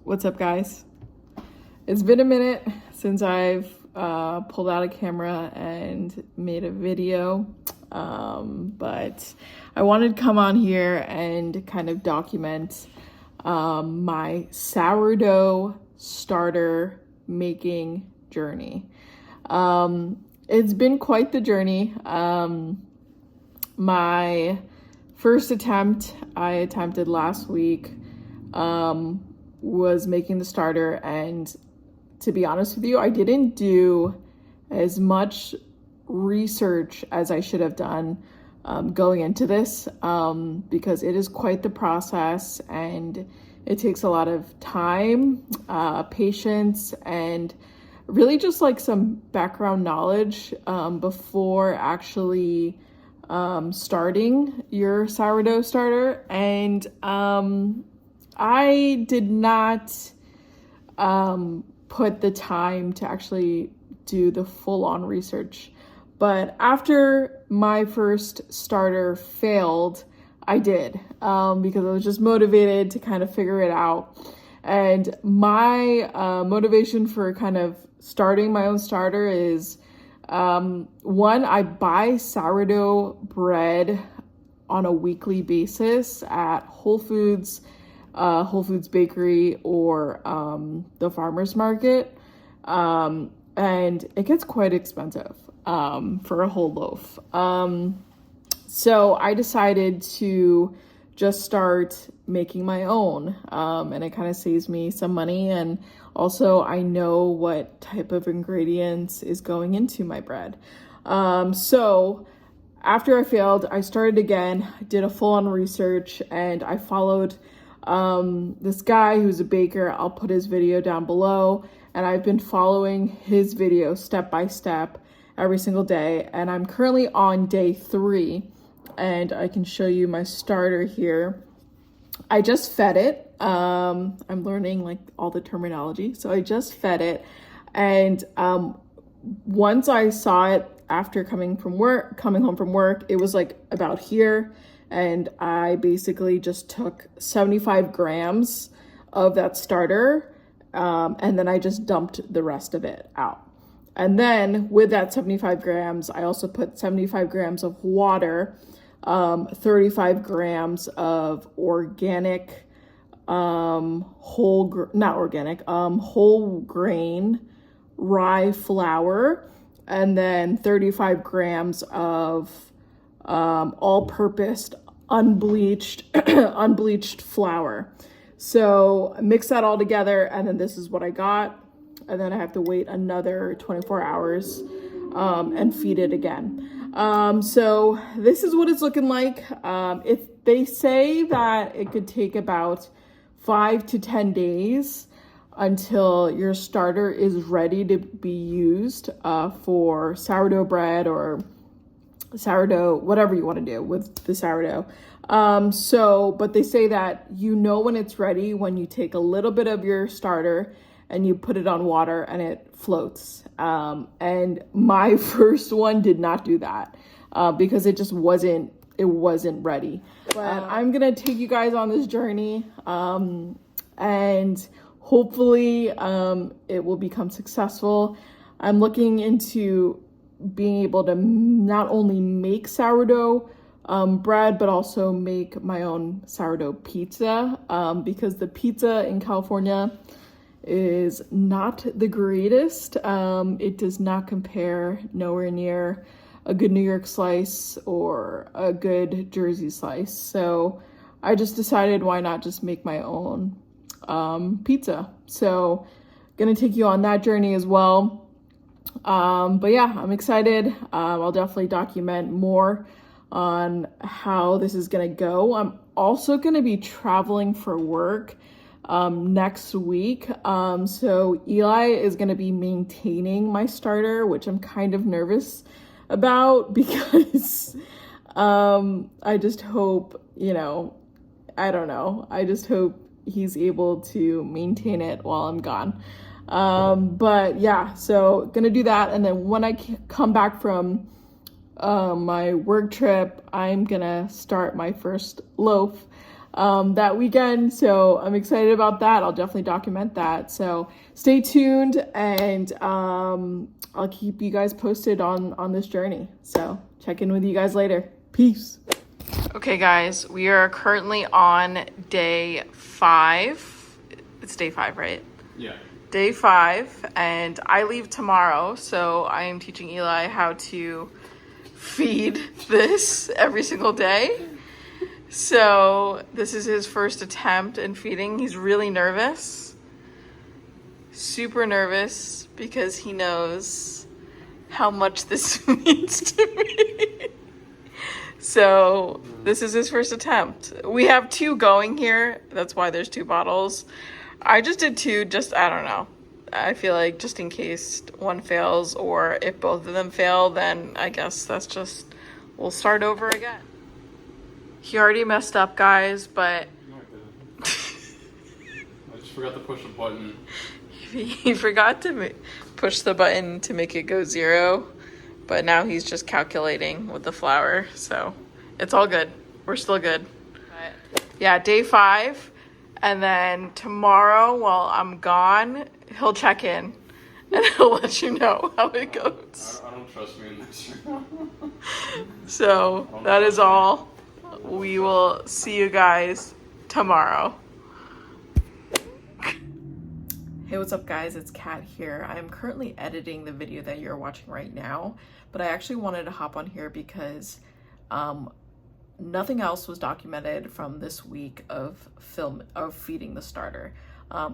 What's up, guys? It's been a minute since I've pulled out a camera and made a video, but I wanted to come on here and kind of document my sourdough starter making journey. It's been quite the journey. My first attempt, I attempted last week, was making the starter, and to be honest with you, I didn't do as much research as I should have done going into this, because it is quite the process and it takes a lot of time, patience, and really just like some background knowledge before actually starting your sourdough starter. And I did not put the time to actually do the full-on research. But after my first starter failed, I did, because I was just motivated to kind of figure it out. And my motivation for kind of starting my own starter is, one, I buy sourdough bread on a weekly basis at Whole Foods Bakery, or the farmer's market, and it gets quite expensive for a whole loaf. So I decided to just start making my own, and it kind of saves me some money, and also I know what type of ingredients is going into my bread. So after I failed, I started again, did a full-on research, and I followed this guy who's a baker. I'll put his video down below, and I've been following his video step by step every single day, and I'm currently on day 3, and I can show you my starter here. I just fed it. I'm learning like all the terminology. So I just fed it, and once I saw it after coming home from work, it was like about here. And I basically just took 75 grams of that starter, and then I just dumped the rest of it out. And then with that 75 grams, I also put 75 grams of water, 35 grams of organic, whole grain rye flour, and then 35 grams of all-purpose unbleached flour. So I mix that all together, and then this is what I got. And then I have to wait another 24 hours and feed it again. So this is what it's looking like. They say that it could take about 5 to 10 days until your starter is ready to be used for sourdough bread or sourdough, whatever you want to do with the sourdough. But they say that you know when it's ready when you take a little bit of your starter and you put it on water and it floats. And my first one did not do that because it just wasn't ready. But I'm gonna take you guys on this journey, and hopefully it will become successful. I'm looking into being able to not only make sourdough bread, but also make my own sourdough pizza, because the pizza in California is not the greatest. It does not compare nowhere near a good New York slice or a good Jersey slice. So I just decided, why not just make my own pizza? So gonna take you on that journey as well. But yeah, I'm excited. I'll definitely document more on how this is gonna go. I'm also gonna be traveling for work next week. So Eli is gonna be maintaining my starter, which I'm kind of nervous about because I just hope, I don't know. I just hope he's able to maintain it while I'm gone. But yeah, so gonna do that. And then when I come back from my work trip, I'm gonna start my first loaf. that weekend. So I'm excited about that. I'll definitely document that. So stay tuned, and I'll keep you guys posted on this journey. So check in with you guys later. Peace. Okay, guys, we are currently on day 5. It's day 5, right? Yeah. Day 5, and I leave tomorrow, so I am teaching Eli how to feed this every single day. So this is his first attempt in feeding. He's really nervous, super nervous, because he knows how much this means to me. So this is his first attempt. We have 2 going here. That's why there's 2 bottles. I just did 2, I don't know. I feel like just in case one fails, or if both of them fail, then I guess we'll start over again. He already messed up, guys, but... No, I didn't. I just forgot to push a button. He forgot to push the button to make it go 0, but now he's just calculating with the flour, so it's all good. We're still good. But yeah, day 5, and then tomorrow while I'm gone, he'll check in and he'll let you know how it goes. I don't trust me in this right now. So that is all. We will see you guys tomorrow. Hey, what's up, guys? It's Kat here. I am currently editing the video that you're watching right now, but I actually wanted to hop on here because nothing else was documented from this week of feeding the starter.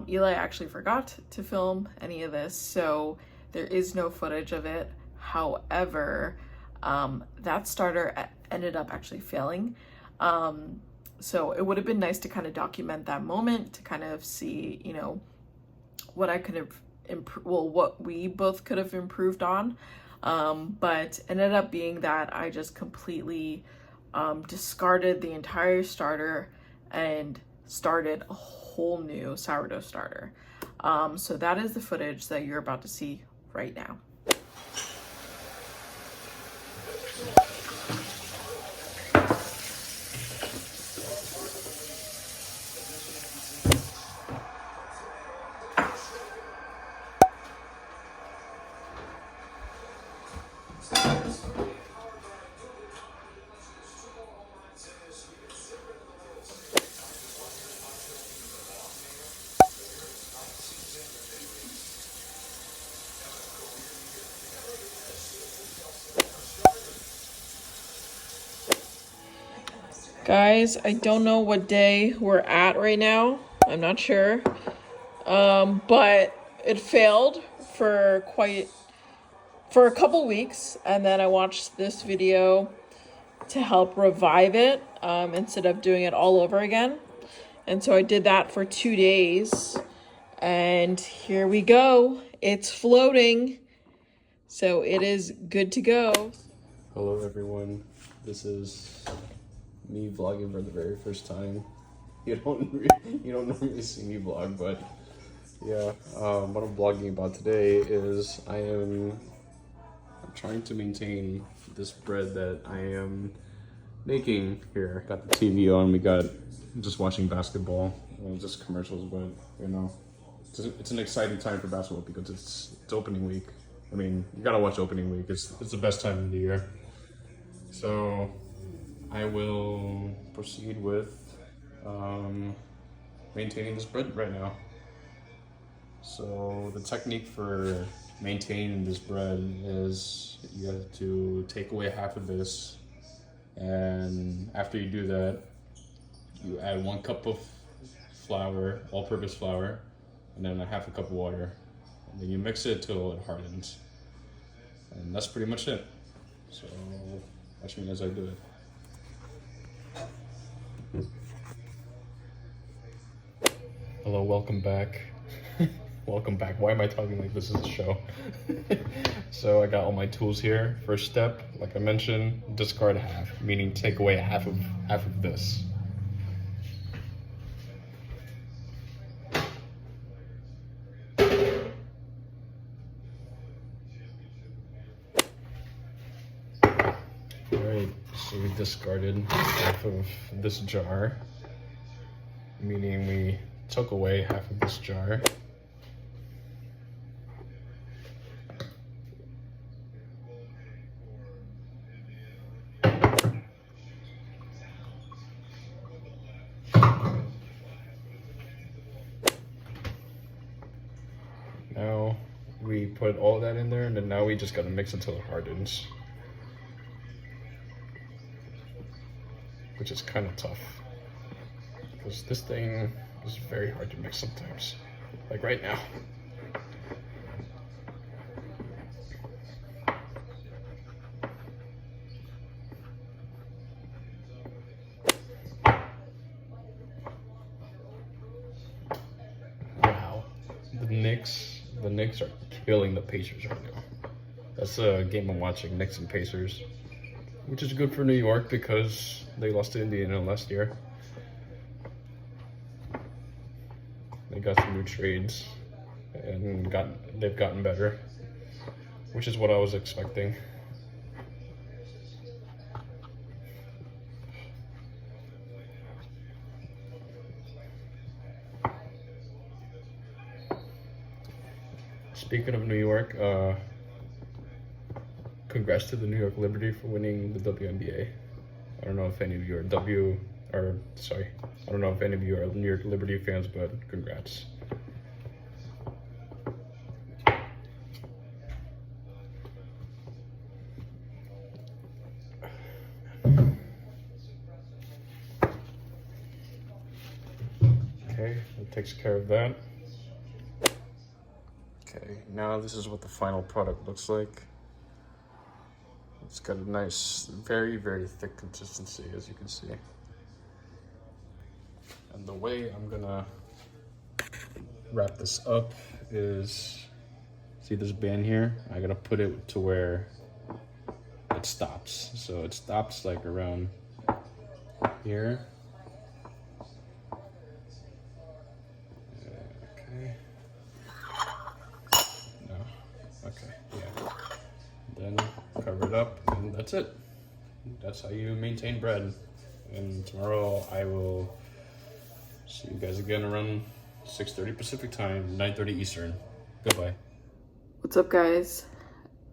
Eli actually forgot to film any of this, so there is no footage of it. However, that starter ended up actually failing. So it would have been nice to kind of document that moment to kind of see, you know, what I could have what we both could have improved on. But it ended up being that I just completely discarded the entire starter and started a whole new sourdough starter. So that is the footage that you're about to see right now. Guys, I don't know what day we're at right now. I'm not sure. But it failed for a couple weeks, and then I watched this video to help revive it instead of doing it all over again. And so I did that for 2 days, and here we go. It's floating, so it is good to go. Hello, everyone. This is me vlogging for the very first time. You don't normally see me vlog, but yeah, what I'm vlogging about today is I'm trying to maintain this bread that I am making here. Got the TV on, we got just watching basketball, just commercials, but you know, it's an exciting time for basketball because it's opening week. I mean, you gotta watch opening week. It's the best time of the year. So I will proceed with maintaining this bread right now. So the technique for maintaining this bread is you have to take away half of this, and after you do that, you add 1 cup of flour, all-purpose flour, and then a half a cup of water, and then you mix it till it hardens, and that's pretty much it. So watch me as I do it. Hello, welcome back. Welcome back. Why am I talking like this is a show? So I got all my tools here. First step, like I mentioned, discard half, meaning take away half of this. Alright, so we discarded half of this jar. meaning we took away half of this jar. Now we put all that in there, and then now we just gotta mix until it hardens, which is kind of tough because this thing is very hard to mix sometimes, like right now. Wow, the Knicks are killing the Pacers right now. That's a game I'm watching, Knicks and Pacers, which is good for New York because they lost to Indiana last year. They got some new trades and they've gotten better, which is what I was expecting. Speaking of New York, congrats to the New York Liberty for winning the WNBA. I don't know if any of you are I don't know if any of you are New York Liberty fans, but congrats. Okay, that takes care of that. Okay, now this is what the final product looks like. It's got a nice, very, very thick consistency, as you can see. And the way I'm gonna wrap this up is, see this band here? I gotta put it to where it stops. So it stops like around here. Okay. No, okay, yeah. Then cover it up, and that's it. That's how you maintain bread. And tomorrow I will see you guys again around 6:30 Pacific time, 9:30 Eastern. Goodbye. What's up, guys?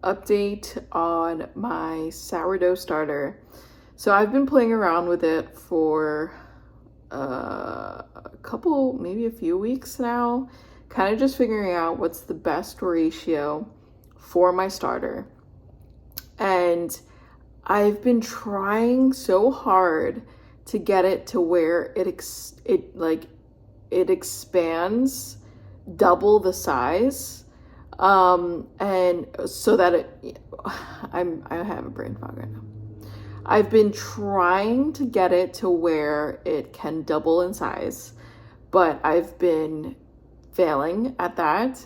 Update on my sourdough starter. So I've been playing around with it for a couple, maybe a few weeks now, kind of just figuring out what's the best ratio for my starter. And I've been trying so hard to get it to where it expands double the size, and so that I have a brain fog right now. I've been trying to get it to where it can double in size, but I've been failing at that.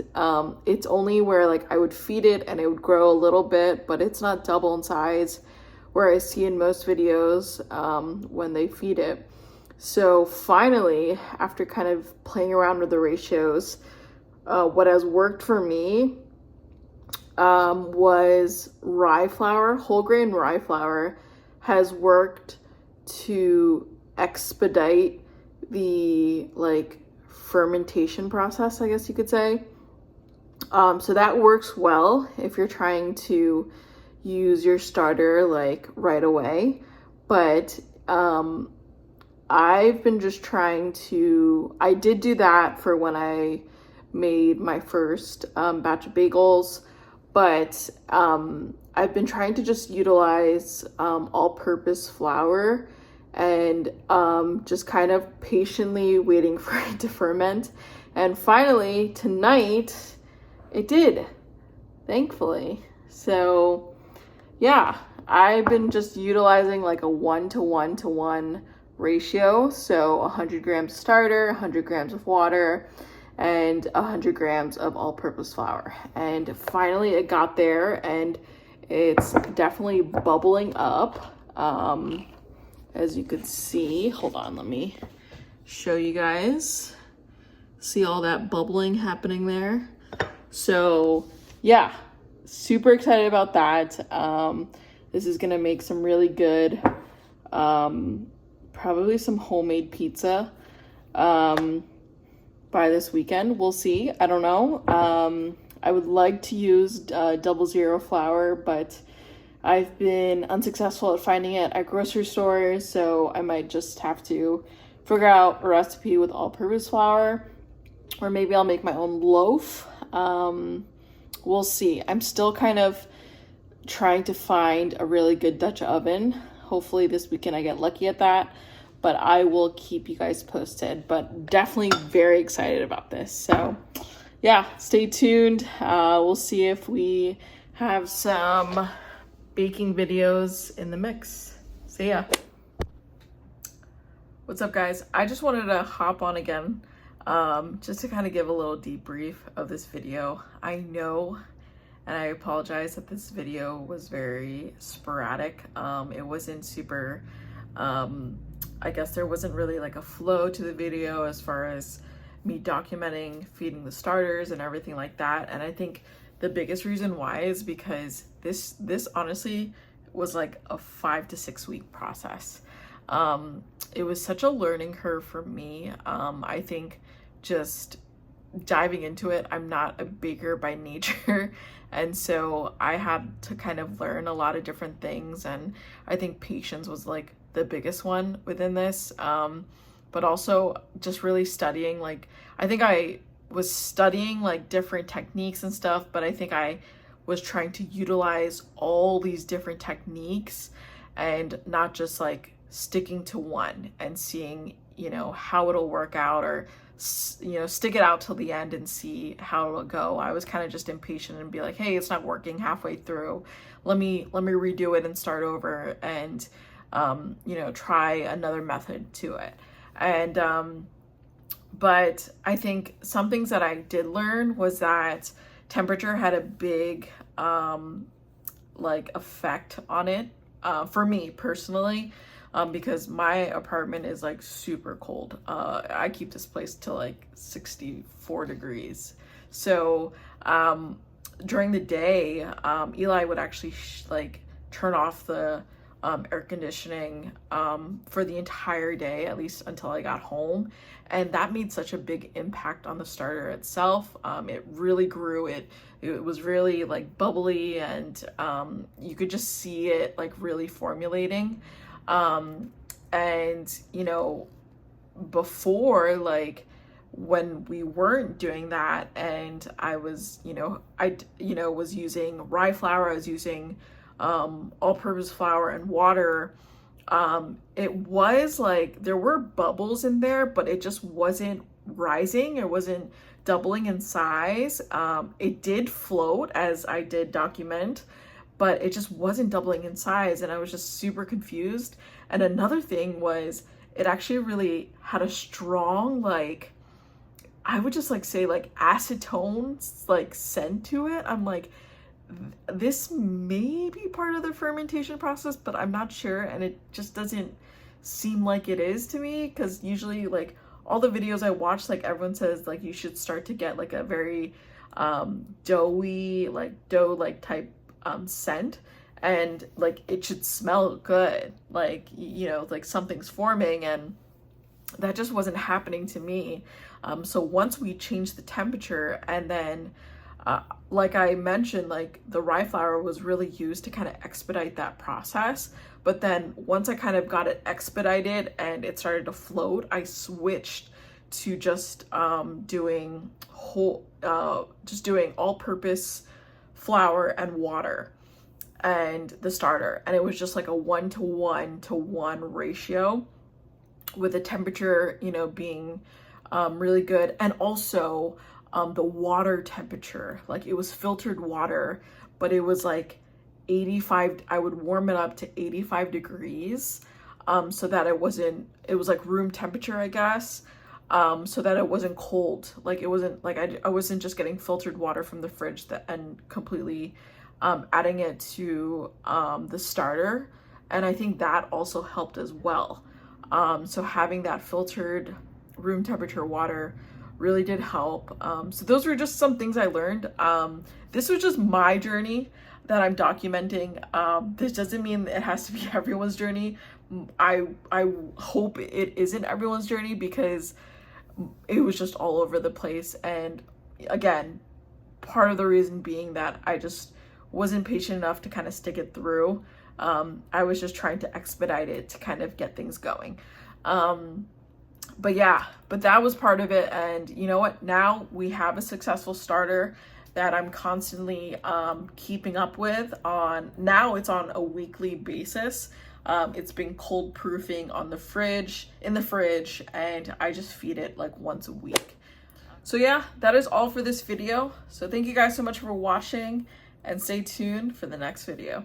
It's only where like I would feed it and it would grow a little bit, but it's not double in size where I see in most videos when they feed it. So finally, after kind of playing around with the ratios, what has worked for me was rye flour. Whole grain rye flour has worked to expedite the like fermentation process, I guess you could say. So that works well if you're trying to use your starter like right away. But I've been just trying to, I did do that for when I made my first batch of bagels, but I've been trying to just utilize all-purpose flour and just kind of patiently waiting for it to ferment. And finally, tonight, it did, thankfully. So yeah, I've been just utilizing like a 1:1:1 ratio. So 100 grams starter, 100 grams of water, and 100 grams of all-purpose flour. And finally it got there, and it's definitely bubbling up. As you could see, hold on, let me show you guys. See all that bubbling happening there? So yeah, super excited about that. This is gonna make some really good, probably some homemade pizza. by this weekend. We'll see. I don't know. I would like to use 00 flour, but I've been unsuccessful at finding it at grocery stores, so I might just have to figure out a recipe with all-purpose flour, or maybe I'll make my own loaf. We'll see. I'm still kind of trying to find a really good Dutch oven. Hopefully this weekend I get lucky at that, but I will keep you guys posted. But definitely very excited about this. So yeah, stay tuned. We'll see if we have some baking videos in the mix. See ya. What's up, guys? I just wanted to hop on again just to kind of give a little debrief of this video. I know, and I apologize that this video was very sporadic. It wasn't super, I guess there wasn't really like a flow to the video as far as me documenting feeding the starters and everything like that. And I think the biggest reason why is because this honestly was like a 5 to 6 week process. It was such a learning curve for me. I think just diving into it, I'm not a baker by nature, and so I had to kind of learn a lot of different things, and I think patience was like the biggest one within this, but also just really studying. Like, I think I was studying like different techniques and stuff, but I think I was trying to utilize all these different techniques and not just like sticking to one and seeing, you know, how it'll work out, or, you know, stick it out till the end and see how it'll go. I was kind of just impatient and be like, hey, it's not working halfway through. Let me redo it and start over and, you know, try another method to it. And, but I think some things that I did learn was that temperature had a big, like effect on it, for me personally. Because my apartment is like super cold. I keep this place to like 64 degrees. So during the day, Eli would actually like turn off the air conditioning for the entire day, at least until I got home. And that made such a big impact on the starter itself. It really grew. It was really like bubbly, and you could just see it like really formulating. And, you know, before, like when we weren't doing that and I was, was using rye flour, I was using, all-purpose flour and water, it was like, there were bubbles in there, but it just wasn't rising. It wasn't doubling in size. It did float, as I did document, but it just wasn't doubling in size, and I was just super confused. And another thing was, it actually really had a strong, like, I would just like say like acetone like scent to it. I'm like, this may be part of the fermentation process, but I'm not sure, and it just doesn't seem like it is to me, because usually like all the videos I watch, like everyone says like you should start to get like a very doughy, like dough like type scent, and like it should smell good, like, you know, like something's forming, and that just wasn't happening to me. So once we changed the temperature, and then like I mentioned, like the rye flour was really used to kind of expedite that process. But then once I kind of got it expedited and it started to float, I switched to just doing all-purpose flour and water and the starter, and it was just like a 1:1 ratio, with the temperature, you know, being really good. And also the water temperature, like it was filtered water, but it was like 85, I would warm it up to 85 degrees, so that it was like room temperature, I guess, so that it wasn't cold. Like it wasn't like, I wasn't just getting filtered water from the fridge and completely adding it to the starter. And I think that also helped as well. So having that filtered room temperature water really did help. So those were just some things I learned. This was just my journey that I'm documenting. This doesn't mean it has to be everyone's journey. I hope it isn't everyone's journey, because it was just all over the place. And again, part of the reason being that I just wasn't patient enough to kind of stick it through. I was just trying to expedite it to kind of get things going. But yeah, but that was part of it. And you know what? Now we have a successful starter that I'm constantly keeping up with on. Now it's on a weekly basis. It's been cold proofing on the fridge, in the fridge, and I just feed it like once a week. So yeah, that is all for this video. So thank you guys so much for watching, and stay tuned for the next video.